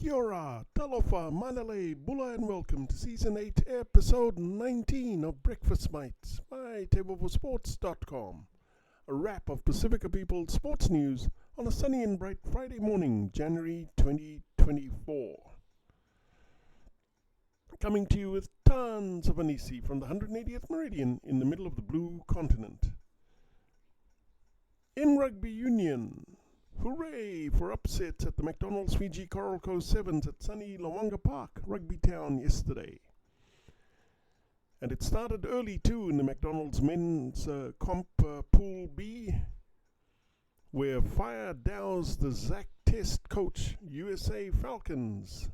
Kia ora, Talofa, Manale, Bula and Welcome to Season 8, Episode 19 of Breakfast Mates by TEIVOVOsports.com. A wrap of Pasifika People's sports news on a sunny and bright Friday morning, January 2024. Coming to you with tons of hanisi from the 180th meridian in the middle of the blue continent. In rugby union, hooray for upsets at the McDonald's Fiji Coral Coast Sevens at sunny Lawaqa Park RugbyTown yesterday. And it started early too in the McDonald's men's comp Pool B, where fire doused the Zack Test-coached USA Falcons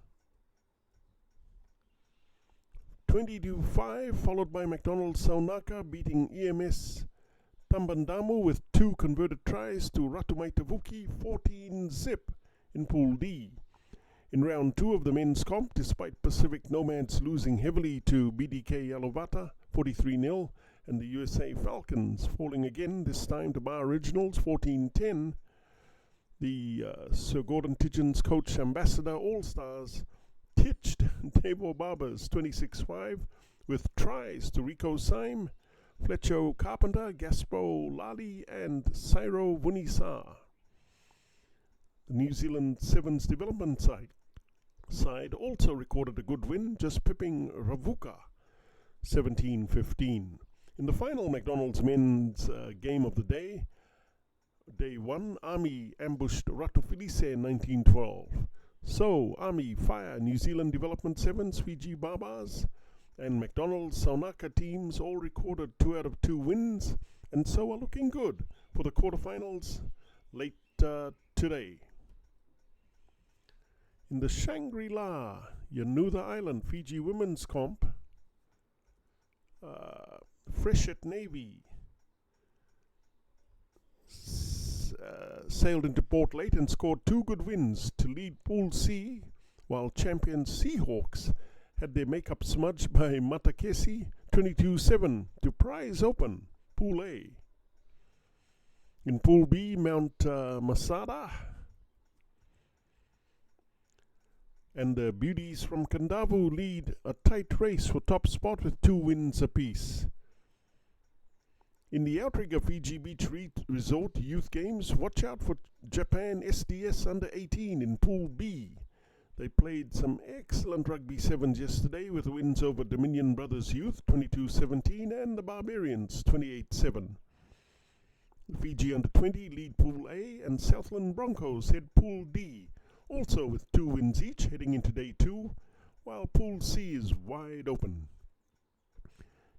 20-5, followed by McDonald's Saunaka beating EMS Tabadamu with 2 converted tries to Ratumaitavuki 14-0 in Pool D. In round 2 of the men's comp, despite Pacific Nomads losing heavily to BDK Yalovata 43-0 and the USA Falcons falling again, this time to Bar Originals 14-10, the Sir Gordon Tietjens-coached Ambassador All-Stars titched Devo Babas 26-5 with tries to Rico Syme, Fletcho Carpenter, Gaspo, Lalli and Sairo Vunisa. The New Zealand Sevens development side also recorded a good win, just pipping Raka 17-15. In the final McDonald's men's game of the day 1, Army ambushed Ratumaitavuki 19-12. So, Army fire New Zealand Development Sevens, Fiji Babas, and McDonald's Saunaka teams all recorded 2 out of 2 wins, and so are looking good for the quarterfinals late today. In the Shangri-La, Yanuda Island, Fiji women's comp, Freshet Navy sailed into port late and scored 2 good wins to lead Pool C, while champion Seahawks had their makeup smudged by Matakesi 22-7 to prize open Pool A. In Pool B, Mount Masada and the beauties from Kandavu lead a tight race for top spot with 2 wins apiece. In the Outrigger Fiji Beach Resort Youth Games, watch out for Japan SDS Under-18 in Pool B. They played some excellent rugby sevens yesterday with wins over Dominion Brothers Youth 22-17 and the Barbarians 28-7. Fiji Under-20 lead Pool A and Southland Broncos head Pool D, also with 2 wins each heading into Day 2, while Pool C is wide open.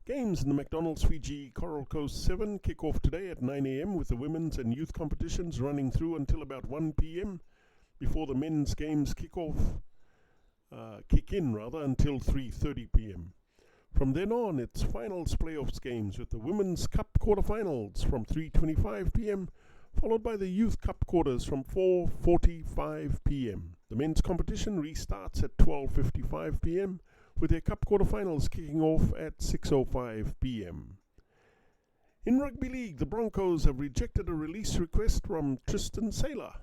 Games in the McDonald's Fiji Coral Coast 7 kick off today at 9 a.m. with the women's and youth competitions running through until about 1 p.m. before the men's games kick in until 3:30 p.m. From then on, it's finals playoffs games with the Women's Cup quarterfinals from 3:25 p.m. followed by the Youth Cup quarters from 4:45 p.m. The men's competition restarts at 12:55 p.m. with their Cup quarterfinals kicking off at 6:05 p.m. In Rugby League, the Broncos have rejected a release request from Tristan Sailor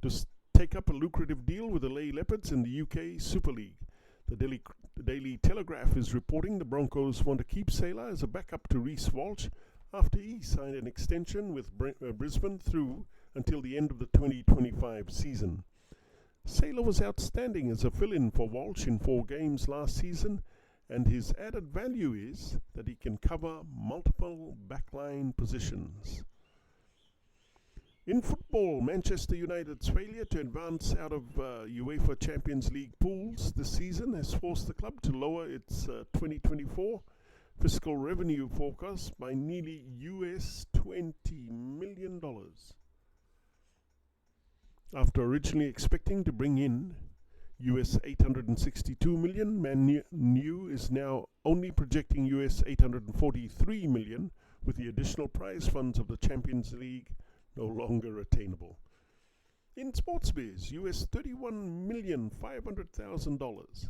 to take up a lucrative deal with the Lay Leopards in the UK Super League. The Daily Telegraph is reporting the Broncos want to keep Sailor as a backup to Reece Walsh after he signed an extension with Brisbane through until the end of the 2025 season. Sailor was outstanding as a fill-in for Walsh in 4 games last season, and his added value is that he can cover multiple backline positions. In football, Manchester United's failure to advance out of UEFA Champions League pools this season has forced the club to lower its 2024 fiscal revenue forecast by nearly US $20 million. After originally expecting to bring in US $862 million, Man U is now only projecting US $843 million, with the additional prize funds of the Champions League no longer attainable. In sports biz, US $31,500,000.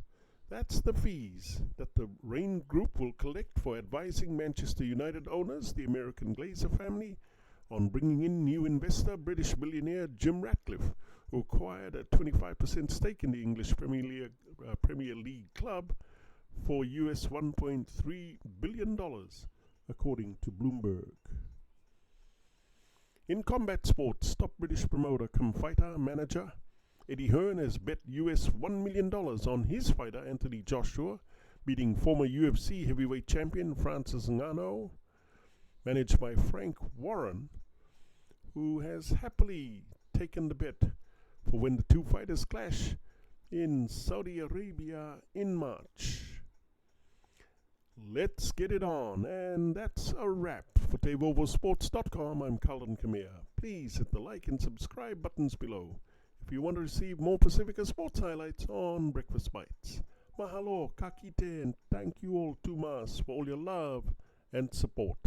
That's the fees that the Rain Group will collect for advising Manchester United owners, the American Glazer family, on bringing in new investor, British billionaire Jim Ratcliffe, who acquired a 25% stake in the English Premier League club for US $1.3 billion, according to Bloomberg. In combat sports, top British promoter cum fighter manager Eddie Hearn has bet US $1 million on his fighter Anthony Joshua, beating former UFC heavyweight champion Francis Ngannou, managed by Frank Warren, who has happily taken the bet for when the two fighters clash in Saudi Arabia in March. Let's get it on, and that's a wrap. For TEIVOVOsports.com, I'm Carlton Khmer. Please hit the like and subscribe buttons below if you want to receive more Pasifika sports highlights on Breakfast Bites. Mahalo, kakite, and thank you all tumas for all your love and support.